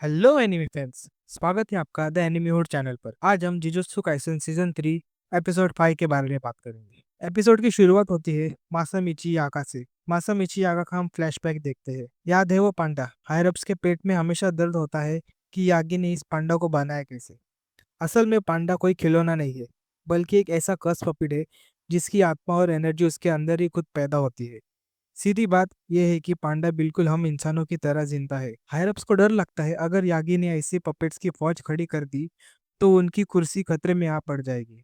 Hello enemy fans, स्वागत है आपका द एनिमी हुड चैनल पर। आज हम जुजुत्सु काइसेन सीजन 3 एपिसोड 5 के बारे में बात करेंगे। एपिसोड की शुरुआत होती है मासामिची यागा से। मासामिची यागा का हम फ्लैशबैक देखते हैं। याद है वो पांडा, हायर अप्स के पेट में हमेशा दर्द होता है कि यागी ने इस पांडा को बनाया कैसे। असल में पांडा कोई खिलौना नहीं है, बल्कि एक ऐसा कस पपिड है जिसकी आत्मा और एनर्जी उसके अंदर ही खुद पैदा होती है। सीधी बात यह है कि पांडा बिल्कुल हम इंसानों की तरह जिंदा है। हायरअप्स को डर लगता है अगर यागी ने ऐसी पपेट्स की फौज खड़ी कर दी तो उनकी कुर्सी खतरे में आ पड़ जाएगी।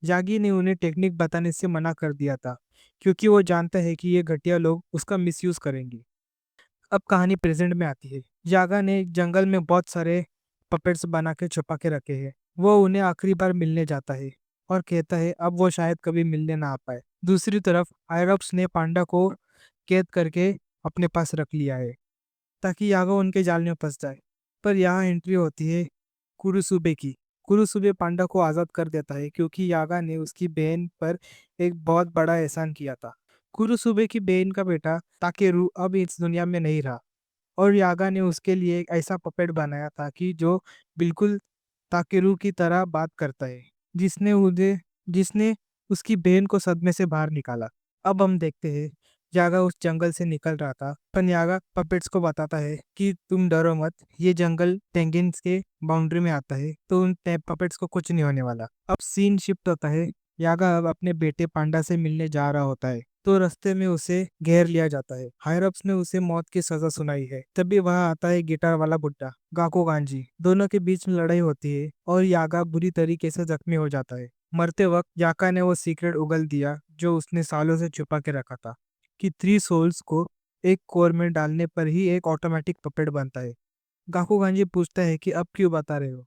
यागी ने उन्हें टेक्निक बताने से मना कर दिया था, क्योंकि वो जानता है कि ये घटिया लोग उसका मिसयूज करेंगे। अब कहानी प्रेजेंट में आती है। यागा ने एक जंगल में बहुत सारे पपेट्स बना के छुपा के रखे हैं। वो उन्हें आखिरी बार मिलने जाता है और कहता है अब वो शायद कभी मिलने ना आ पाए। दूसरी तरफ आयरप्स ने पांडा को कैद करके अपने पास रख लिया है ताकि यागा उनके जाल में फंस जाए। पर यहाँ एंट्री होती है कुरुसुबे की। कुरुसुबे पांडा को आज़ाद कर देता है क्योंकि यागा ने उसकी बहन पर एक बहुत बड़ा एहसान किया था। कुरुसुबे की बहन का बेटा ताकेरू अब इस दुनिया में नहीं रहा और यागा ने उसके लिए एक ऐसा पपेट बनाया था कि जो बिल्कुल ताकेरू की तरह बात करता है, जिसने उसकी बहन को सदमे से बाहर निकाला। अब हम देखते हैं यागा उस जंगल से निकल रहा था, पर यागा पपेट्स को बताता है कि तुम डरो मत, ये जंगल टेंगेंस के बाउंड्री में आता है तो उन पपेट्स को कुछ नहीं होने वाला। अब सीन शिफ्ट होता है। यागा अब अपने बेटे पांडा से मिलने जा रहा होता है तो रास्ते में उसे घेर लिया जाता है। हायरअप्स ने उसे मौत की सजा सुनाई है। तभी वहां आता है गिटार वाला बुड्ढा गाको गांजी। दोनों के बीच में लड़ाई होती है और यागा बुरी तरीके से जख्मी हो जाता है। मरते वक्त याका ने वो सीक्रेट उगल दिया जो उसने सालों से छुपा के रखा था, कि 3 सोल्स को एक कोर में डालने पर ही एक ऑटोमेटिक पपेट बनता है। गाको गांजी पूछता है कि अब क्यों बता रहे हो,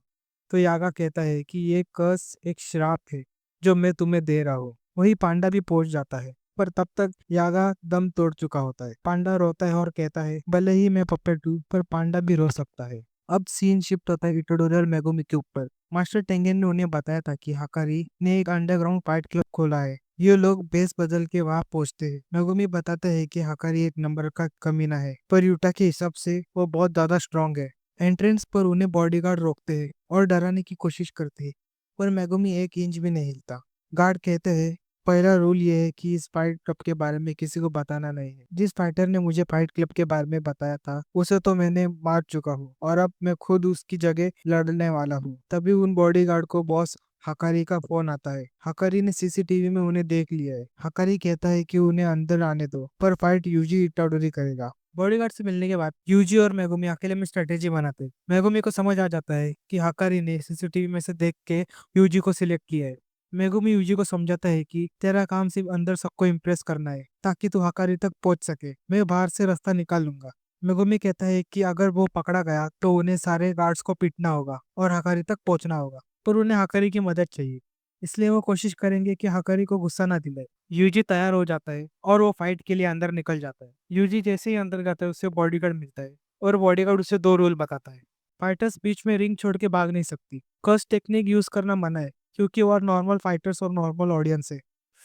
तो यागा कहता है कि ये कर्स एक श्राप है जो मैं तुम्हें दे रहा हूँ। वही पांडा भी पहुंच जाता है, पर तब तक यागा दम तोड़ चुका होता है। पांडा रोता है और कहता है भले ही मैं पपेट हूँ, पर पांडा भी रो सकता है। अब सीन शिफ्ट होता है इटोडोरियल मेगुमी के ऊपर। मास्टर टेंगेन ने उन्हें बताया था कि हकारी ने एक अंडरग्राउंड फाइट क्लब खोला है। ये लोग बेस बदल के वहां पहुंचते हैं। मेगुमी बताता है कि हकारी एक नंबर का कमीना है, पर यूटा के हिसाब से वो बहुत ज्यादा स्ट्रांग है। एंट्रेंस पर उन्हें बॉडीगार्ड रोकते हैं और डराने की कोशिश करते हैं, पर मेगुमी एक इंच भी नहीं हिलता। गार्ड कहते हैं पहला रूल ये है कि इस फाइट क्लब के बारे में किसी को बताना नहीं है। जिस फाइटर ने मुझे फाइट क्लब के बारे में बताया था उसे तो मैंने मार चुका हूँ और अब मैं खुद उसकी जगह लड़ने वाला हूँ। तभी उन बॉडीगार्ड को बॉस हकारी का फोन आता है। हकारी ने सीसीटीवी में उन्हें देख लिया है। हकारी कहता है कि उन्हें अंदर आने दो, पर फाइट यूजी इटाडोरी करेगा। बॉडीगार्ड से मिलने के बाद यूजी और मेगुमी अकेले में स्ट्रेटेजी बनाते हैं। मेगुमी को समझ आ जाता है कि हकारी ने सीसीटीवी में से देख के यूजी को सिलेक्ट किया है। मेगुमी यूजी को समझाता है कि तेरा काम सिर्फ अंदर सबको इम्प्रेस करना है ताकि तू हकारी तक पहुंच सके, मैं बाहर से रास्ता निकाल लूंगा। मेगुमी कहता है कि अगर वो पकड़ा गया तो उन्हें सारे गार्ड्स को पीटना होगा और हकारी तक पहुंचना होगा, पर उन्हें हकारी की मदद चाहिए, इसलिए वो कोशिश करेंगे कि हकारी को गुस्सा ना दिलाए। यूजी तैयार हो जाता है और वो फाइट के लिए अंदर निकल जाता है। यूजी जैसे ही अंदर जाता है उसे बॉडीगार्ड मिलता है और बॉडीगार्ड उसे 2 रूल बताता है। फाइटर्स बीच में रिंग छोड़ के भाग नहीं सकती। कर्स टेक्निक यूज करना मना है क्योंकि वो नॉर्मल फाइटर्स और नॉर्मल ऑडियंस है।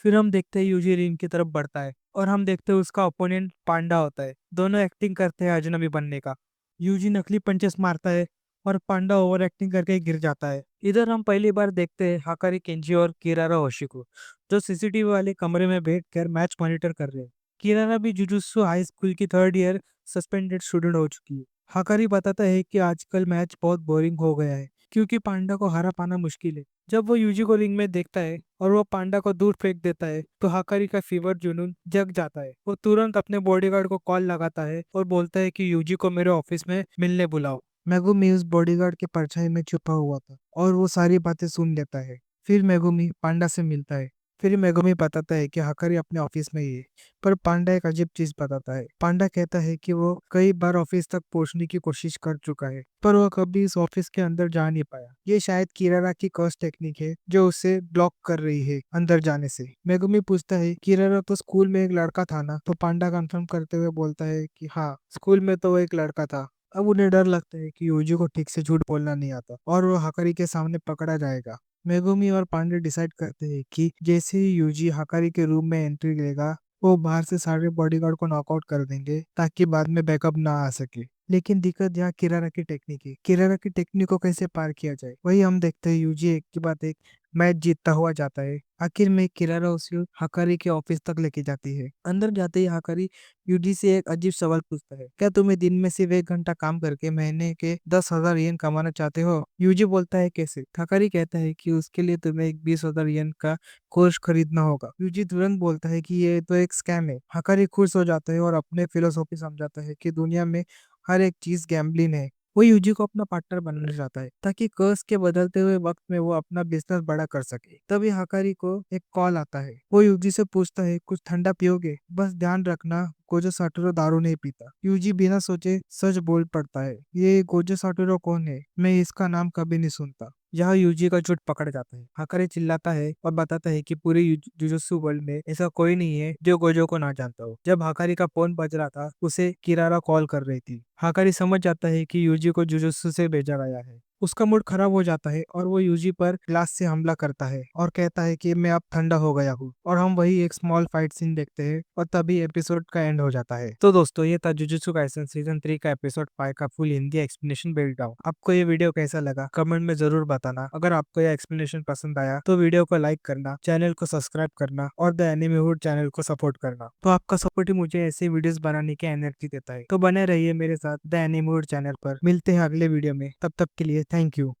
फिर हम देखते हैं यूजी रिंग की तरफ बढ़ता है और हम देखते हैं उसका ओपोनेंट पांडा होता है। दोनों एक्टिंग करते हैं अजनबी बनने का। यूजी नकली पंचेस मारता है और पांडा ओवर एक्टिंग करके गिर जाता है। इधर हम पहली बार देखते हैं हाकारी केंजी और किरारा होशिको, जो सीसीटीवी वाले कमरे में बैठकर मैच मॉनिटर कर रहे हैं। किरारा भी जुजुत्सु हाई स्कूल की 3rd ईयर सस्पेंडेड स्टूडेंट हो चुकी है। हाकारी बताता है कि आजकल मैच बहुत बोरिंग हो गया है क्योंकि पांडा को हरा पाना मुश्किल है। जब वो यूजी को रिंग में देखता है और वो पांडा को दूर फेंक देता है तो हाकारी का फीवर जुनून जग जाता है। वो तुरंत अपने बॉडीगार्ड को कॉल लगाता है और बोलता है कि यूजी को मेरे ऑफिस में मिलने बुलाओ। मेगुमी उस बॉडीगार्ड के परछाई में छुपा हुआ था और वो सारी बातें सुन लेता है। फिर मेगुमी पांडा से मिलता है। फिर मेगुमी बताता है कि हकारी अपने ऑफिस में ही है, पर पांडा एक अजीब चीज बताता है। पांडा कहता है कि वो कई बार ऑफिस तक पहुंचने की कोशिश कर चुका है, पर वो कभी इस ऑफिस के अंदर जा नहीं पाया। ये शायद किरारा की कर्स टेक्निक है जो उसे ब्लॉक कर रही है अंदर जाने से। मेगुमी पूछता है किरारा तो स्कूल में एक लड़का था ना, तो पांडा कंफर्म करते हुए बोलता है कि हाँ, स्कूल में तो वो एक लड़का था। अब उन्हें डर लगता है कि यूजी को ठीक से झूठ बोलना नहीं आता और वो हकारी के सामने पकड़ा जाएगा। मेगुमी और पांडे डिसाइड करते हैं कि जैसे ही यूजी हकारी के रूम में एंट्री लेगा वो बाहर से सारे बॉडीगार्ड को नॉकआउट कर देंगे ताकि बाद में बैकअप ना आ सके। लेकिन दिक्कत यहाँ किरारा की टेक्निक है। किरारा की टेक्निक को कैसे पार किया जाए वही हम देखते हैं। यूजी एक के बाद एक मैच जीतता हुआ जाता है। आखिर में किरारा उसे हकारी के ऑफिस तक लेके जाती है। अंदर जाते ही हकारी यूजी से एक अजीब सवाल पूछता है, क्या तुम्हें दिन में सिर्फ 1 घंटा काम करके महीने के 10,000 येन कमाना चाहते हो? यूजी बोलता है कैसे? हकारी कहता है कि उसके लिए तुम्हें एक 20,000 येन का कोर्स खरीदना होगा। यूजी तुरंत बोलता है कि ये तो एक स्कैम है। हकारी खुश हो जाता है और अपने फिलोसॉफी समझाता है कि दुनिया में हर एक चीज गैम्बलिंग है। वो यूजी को अपना पार्टनर बनाना चाहता है ताकि कर्ज के बदलते हुए वक्त में वो अपना बिजनेस बड़ा कर सके। तभी हकारी को एक कॉल आता है। वो यूजी से पूछता है, कुछ ठंडा पियोगे? बस ध्यान रखना गोजो साटोरो दारू नहीं पीता। यूजी बिना सोचे सच बोल पड़ता है, ये गोजो साटोरो कौन है? मैं इसका नाम कभी नहीं सुनता। यहाँ यूजी का झूठ पकड़ जाता है। हकारी चिल्लाता है और बताता है कि पूरे जुजुत्सु वर्ल्ड में ऐसा कोई नहीं है जो गोजो को ना जानता हो। जब हकारी का फोन बज रहा था उसे किरारा कॉल कर रही थी। हकारी समझ जाता है कि यूजी को जुजुत्सु से भेजा गया है। उसका मूड खराब हो जाता है और वो यूजी पर क्लास से हमला करता है और कहता है कि मैं अब ठंडा हो गया हूँ। और हम वही एक स्मॉल फाइट सीन देखते हैं और तभी एपिसोड का एंड हो जाता है। तो दोस्तों ये था जुजुत्सु काइसन सीजन 3 का एपिसोड 5 का full Hindi explanation break down. आपको ये वीडियो कैसा लगा कमेंट में जरूर बताना। अगर आपको यह एक्सप्लेनेशन पसंद आया तो वीडियो को लाइक करना, चैनल को सब्सक्राइब करना और द एनिमे हुड चैनल को सपोर्ट करना। तो आपका सपोर्ट ही मुझे ऐसे वीडियोस बनाने की एनर्जी देता है। तो बने रहिए मेरे साथ द एनिमे हुड चैनल पर। मिलते हैं अगले वीडियो में, तब तक के लिए थैंक यू।